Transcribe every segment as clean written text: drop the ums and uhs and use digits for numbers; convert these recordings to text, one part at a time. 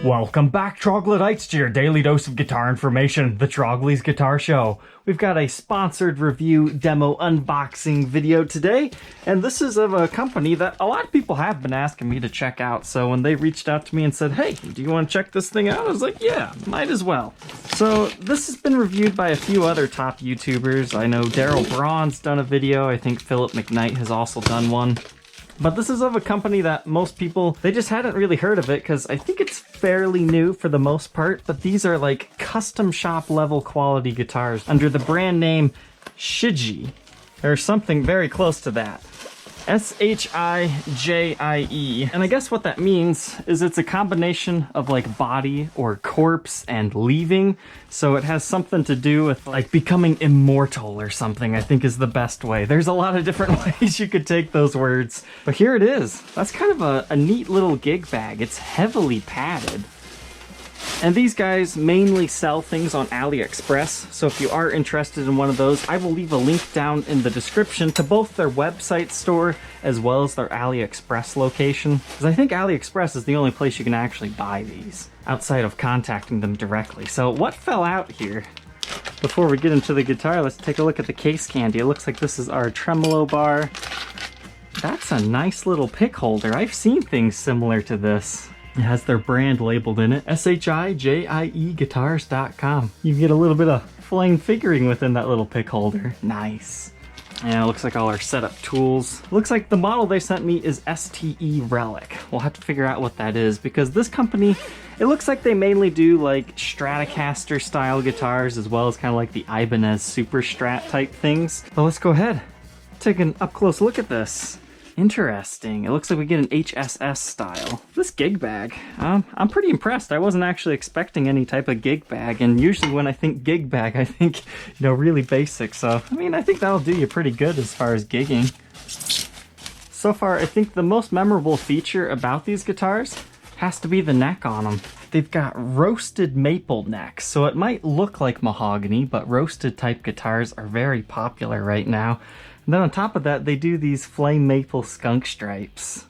Welcome back, troglodytes, to your daily dose of guitar information, the Trogly's Guitar Show. We've got a sponsored review demo unboxing video today, and this is of a company that a lot of people have been asking me to check out. So when they reached out to me and said, hey, do you want to check this thing out? I was like, yeah, might as well. So this has been reviewed by a few other top YouTubers. I know Daryl Braun's done a video. I think Philip McKnight has also done one. But this is of a company that most people, they just hadn't really heard of it because I think it's fairly new for the most part, but these are like custom shop level quality guitars under the brand name Shijie, or something very close to that. S-H-I-J-I-E. And I guess what that means is it's a combination of like body or corpse and leaving. So it has something to do with like becoming immortal or something, I think is the best way. There's a lot of different ways you could take those words. But here it is. That's kind of a neat little gig bag. It's heavily padded. And these guys mainly sell things on AliExpress, so if you are interested in one of those, I will leave a link down in the description to both their website store as well as their AliExpress location, because I think AliExpress is the only place you can actually buy these, outside of contacting them directly. So what fell out here? Before we get into the guitar, let's take a look at the case candy. It looks like this is our tremolo bar. That's a nice little pick holder. I've seen things similar to this. It has their brand labeled in it, S-H-I-J-I-E Guitars.com. You can get a little bit of flame figuring within that little pick holder. Nice. And it looks like all our setup tools. Looks like the model they sent me is STE Relic. We'll have to figure out what that is because this company, it looks like they mainly do like Stratocaster style guitars as well as kind of like the Ibanez Super Strat type things. But let's go ahead, take an up close look at this. Interesting. It looks like we get an HSS style. This gig bag, I'm pretty impressed. I wasn't actually expecting any type of gig bag, and usually when I think gig bag, I think, really basic. So, I mean, I think that'll do you pretty good as far as gigging. So far, I think the most memorable feature about these guitars has to be the neck on them. They've got roasted maple necks, so it might look like mahogany, but roasted type guitars are very popular right now. And then on top of that, they do these flame maple skunk stripes.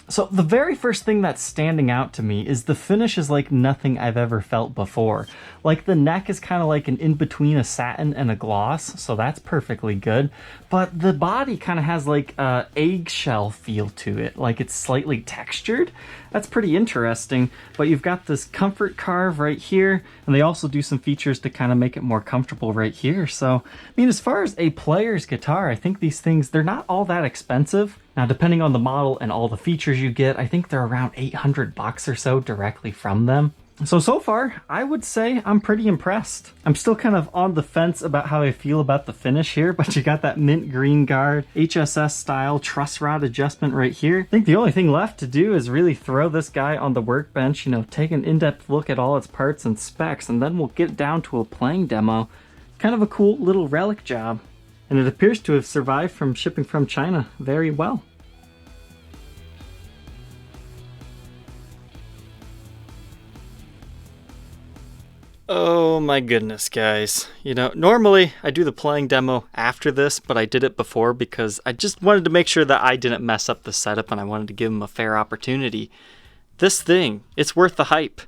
So the very first thing that's standing out to me is the finish is like nothing I've ever felt before. Like the neck is kind of like an in-between a satin and a gloss, so that's perfectly good. But the body kind of has like a eggshell feel to it, like it's slightly textured. That's pretty interesting. But you've got this comfort carve right here, and they also do some features to kind of make it more comfortable right here. So, I mean, as far as a player's guitar, I think these things, they're not all that expensive. Now, depending on the model and all the features you get, I think they're around $800 or so directly from them. So far, I would say I'm pretty impressed. I'm still kind of on the fence about how I feel about the finish here, but you got that mint green guard, HSS style truss rod adjustment right here. I think the only thing left to do is really throw this guy on the workbench, take an in-depth look at all its parts and specs, and then we'll get down to a playing demo. Kind of a cool little relic job. And it appears to have survived from shipping from China very well. Oh my goodness, guys. Normally I do the playing demo after this, but I did it before because I just wanted to make sure that I didn't mess up the setup and I wanted to give them a fair opportunity. This thing, it's worth the hype.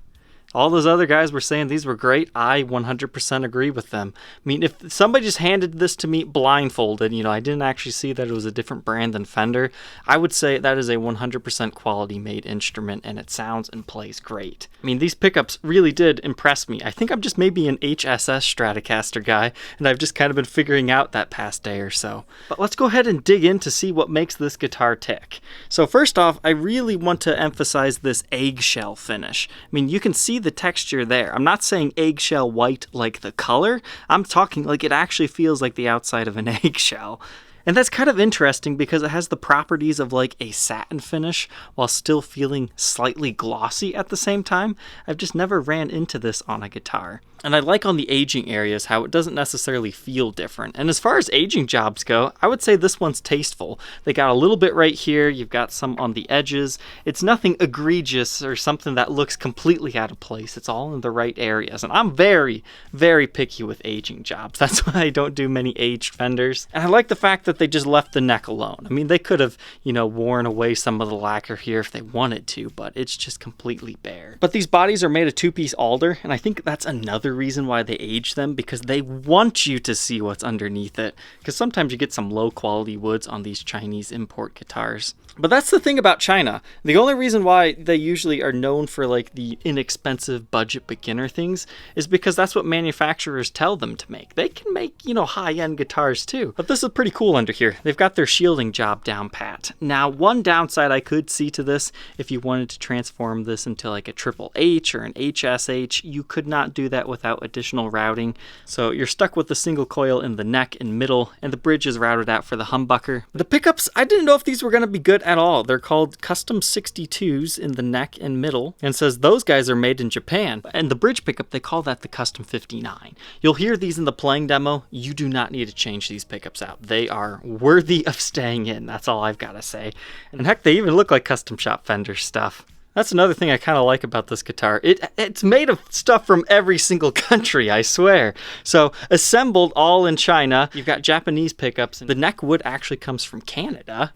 All those other guys were saying these were great. I 100% agree with them. I mean, if somebody just handed this to me blindfolded, I didn't actually see that it was a different brand than Fender, I would say that is a 100% quality made instrument and it sounds and plays great. I mean, these pickups really did impress me. I think I'm just maybe an HSS Stratocaster guy and I've just kind of been figuring out that past day or so. But let's go ahead and dig in to see what makes this guitar tick. So first off, I really want to emphasize this eggshell finish. I mean, you can see the texture there. I'm not saying eggshell white like the color. I'm talking like it actually feels like the outside of an eggshell. And that's kind of interesting because it has the properties of like a satin finish while still feeling slightly glossy at the same time. I've just never ran into this on a guitar. And I like on the aging areas how it doesn't necessarily feel different. And as far as aging jobs go, I would say this one's tasteful. They got a little bit right here, you've got some on the edges. It's nothing egregious or something that looks completely out of place. It's all in the right areas. And I'm very, very picky with aging jobs. That's why I don't do many aged fenders. And I like the fact that they just left the neck alone. I mean, they could have, worn away some of the lacquer here if they wanted to, but it's just completely bare. But these bodies are made of two-piece alder, and I think that's another reason why they age them, because they want you to see what's underneath it. Because sometimes you get some low-quality woods on these Chinese import guitars. But that's the thing about China. The only reason why they usually are known for like the inexpensive budget beginner things is because that's what manufacturers tell them to make. They can make, high-end guitars too. But this is pretty cool under here. They've got their shielding job down pat. Now, one downside I could see to this, if you wanted to transform this into like a triple H or an HSH, you could not do that without additional routing. So you're stuck with the single coil in the neck and middle, and the bridge is routed out for the humbucker. The pickups, I didn't know if these were going to be good at all. They're called Custom 62s in the neck and middle, and says those guys are made in Japan. And the bridge pickup, they call that the Custom 59. You'll hear these in the playing demo. You do not need to change these pickups out. They are worthy of staying in. That's all I've got to say. And heck, they even look like custom shop Fender stuff. That's another thing I kind of like about this guitar. It's made of stuff from every single country, I swear. So assembled all in China. You've got Japanese pickups. The neck wood actually comes from Canada.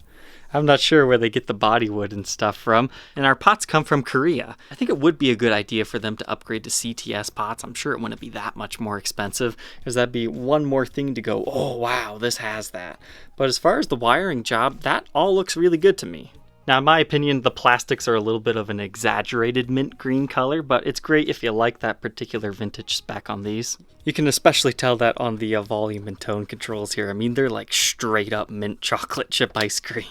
I'm not sure where they get the body wood and stuff from. And our pots come from Korea. I think it would be a good idea for them to upgrade to CTS pots. I'm sure it wouldn't be that much more expensive, because that'd be one more thing to go, oh wow, this has that. But as far as the wiring job, that all looks really good to me. Now, in my opinion, the plastics are a little bit of an exaggerated mint green color, but it's great if you like that particular vintage spec on these. You can especially tell that on the volume and tone controls here. I mean, they're like straight up mint chocolate chip ice cream.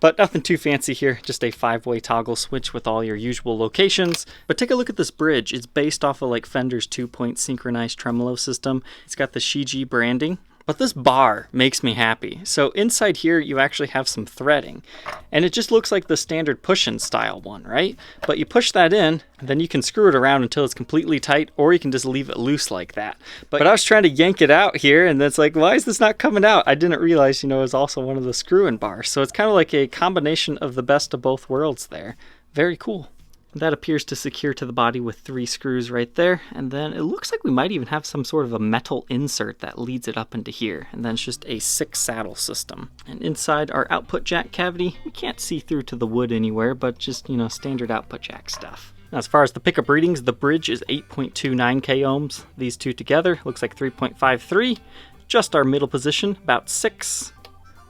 But nothing too fancy here, just a 5-way toggle switch with all your usual locations. But take a look at this bridge. It's based off of like Fender's 2-point synchronized tremolo system. It's got the Shijie branding. But this bar makes me happy. So inside here, you actually have some threading. And it just looks like the standard push-in style one, right? But you push that in, and then you can screw it around until it's completely tight, or you can just leave it loose like that. But I was trying to yank it out here, and it's like, why is this not coming out? I didn't realize, it was also one of the screw-in bars. So it's kind of like a combination of the best of both worlds there. Very cool. That appears to secure to the body with 3 screws right there, and then it looks like we might even have some sort of a metal insert that leads it up into here, and then it's just a 6 saddle system. And inside our output jack cavity, we can't see through to the wood anywhere, but just, standard output jack stuff. Now, as far as the pickup readings, the bridge is 8.29 k ohms. These two together looks like 3.53. Just our middle position, about 6.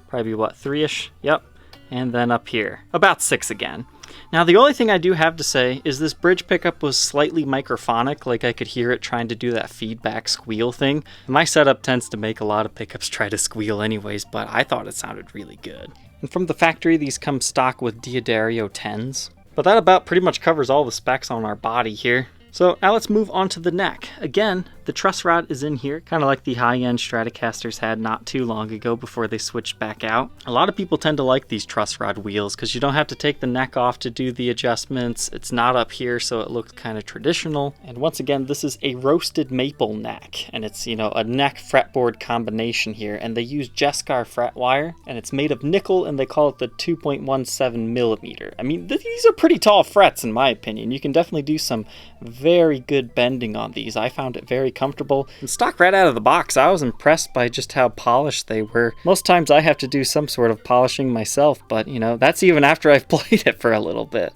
Probably what, 3-ish? Yep. And then up here, about 6 again. Now, the only thing I do have to say is this bridge pickup was slightly microphonic, like I could hear it trying to do that feedback squeal thing. My setup tends to make a lot of pickups try to squeal anyways, but I thought it sounded really good. And from the factory, these come stock with Diodario 10s. But that about pretty much covers all the specs on our body here. So now let's move on to the neck. Again, the truss rod is in here, kind of like the high-end Stratocasters had not too long ago before they switched back out. A lot of people tend to like these truss rod wheels because you don't have to take the neck off to do the adjustments. It's not up here, so it looks kind of traditional. And once again, this is a roasted maple neck, and it's, a neck fretboard combination here. And they use Jescar fret wire, and it's made of nickel, and they call it the 2.17 millimeter. I mean, these are pretty tall frets in my opinion. You can definitely do some very good bending on these. I found it very comfortable. And stock right out of the box, I was impressed by just how polished they were. Most times I have to do some sort of polishing myself, but that's even after I've played it for a little bit.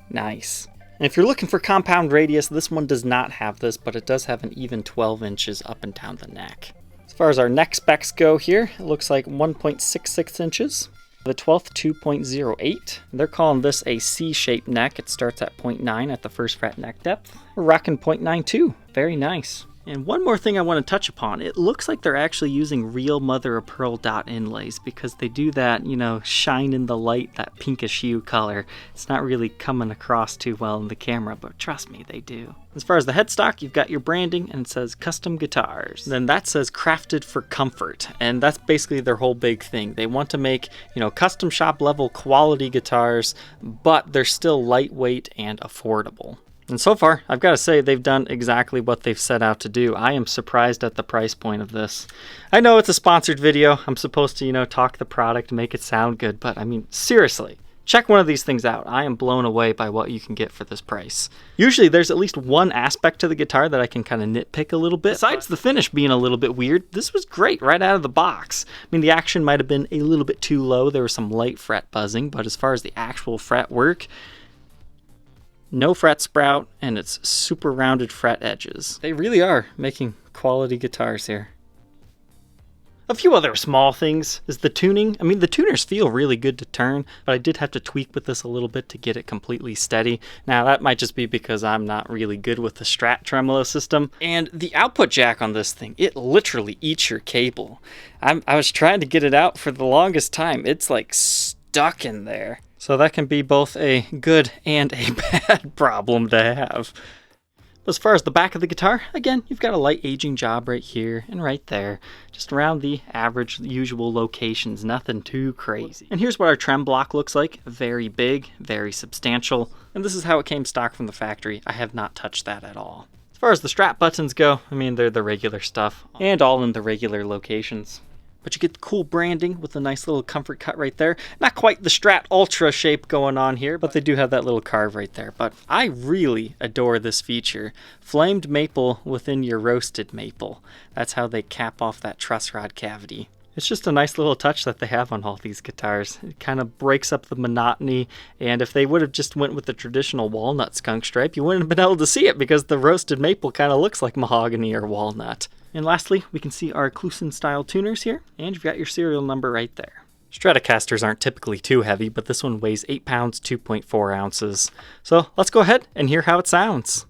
Nice. And if you're looking for compound radius, this one does not have this, but it does have an even 12 inches up and down the neck. As far as our neck specs go here, it looks like 1.66 inches. The 12th, 2.08. They're calling this a C-shaped neck. It starts at 0.9 at the first fret neck depth. We're rocking 0.92. Very nice. And one more thing I want to touch upon. It looks like they're actually using real mother-of-pearl dot inlays because they do that, shine in the light, that pinkish hue color. It's not really coming across too well in the camera, but trust me, they do. As far as the headstock, you've got your branding, and it says Custom Guitars. Then that says Crafted for Comfort, and that's basically their whole big thing. They want to make, custom shop level quality guitars, but they're still lightweight and affordable. And so far, I've got to say, they've done exactly what they've set out to do. I am surprised at the price point of this. I know it's a sponsored video. I'm supposed to, talk the product, make it sound good, but I mean, seriously, check one of these things out. I am blown away by what you can get for this price. Usually there's at least one aspect to the guitar that I can kind of nitpick a little bit. Besides the finish being a little bit weird, this was great right out of the box. I mean, the action might have been a little bit too low. There was some light fret buzzing, but as far as the actual fret work, no fret sprout, and it's super rounded fret edges. They really are making quality guitars here. A few other small things is the tuning. I mean, the tuners feel really good to turn, but I did have to tweak with this a little bit to get it completely steady. Now, that might just be because I'm not really good with the Strat tremolo system. And the output jack on this thing, it literally eats your cable. I was trying to get it out for the longest time. It's like stuck in there. So that can be both a good and a bad problem to have. As far as the back of the guitar, again, you've got a light aging job right here and right there. Just around the average, usual locations, nothing too crazy. And here's what our trem block looks like. Very big, very substantial. And this is how it came stock from the factory. I have not touched that at all. As far as the strap buttons go, I mean, they're the regular stuff and all in the regular locations. But you get the cool branding with a nice little comfort cut right there. Not quite the Strat Ultra shape going on here, but they do have that little carve right there. But I really adore this feature. Flamed maple within your roasted maple. That's how they cap off that truss rod cavity. It's just a nice little touch that they have on all these guitars. It kind of breaks up the monotony, and if they would have just went with the traditional walnut skunk stripe, you wouldn't have been able to see it because the roasted maple kind of looks like mahogany or walnut. And lastly, we can see our Kluson style tuners here, and you've got your serial number right there. Stratocasters aren't typically too heavy, but this one weighs 8 pounds, 2.4 ounces. So let's go ahead and hear how it sounds.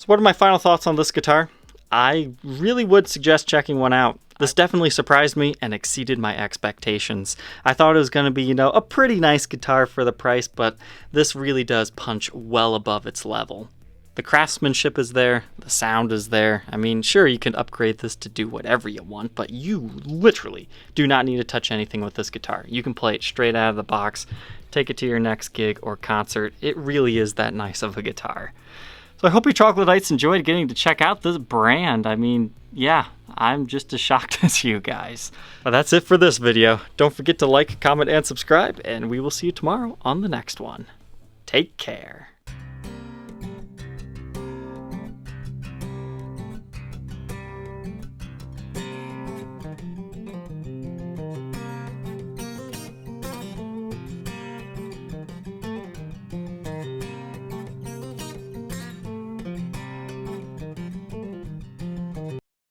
So what are my final thoughts on this guitar? I really would suggest checking one out. This definitely surprised me and exceeded my expectations. I thought it was going to be, a pretty nice guitar for the price, but this really does punch well above its level. The craftsmanship is there, the sound is there. I mean, sure, you can upgrade this to do whatever you want, but you literally do not need to touch anything with this guitar. You can play it straight out of the box, take it to your next gig or concert. It really is that nice of a guitar. So I hope you troglodytes enjoyed getting to check out this brand. I mean, yeah, I'm just as shocked as you guys. But that's it for this video. Don't forget to like, comment, and subscribe, and we will see you tomorrow on the next one. Take care.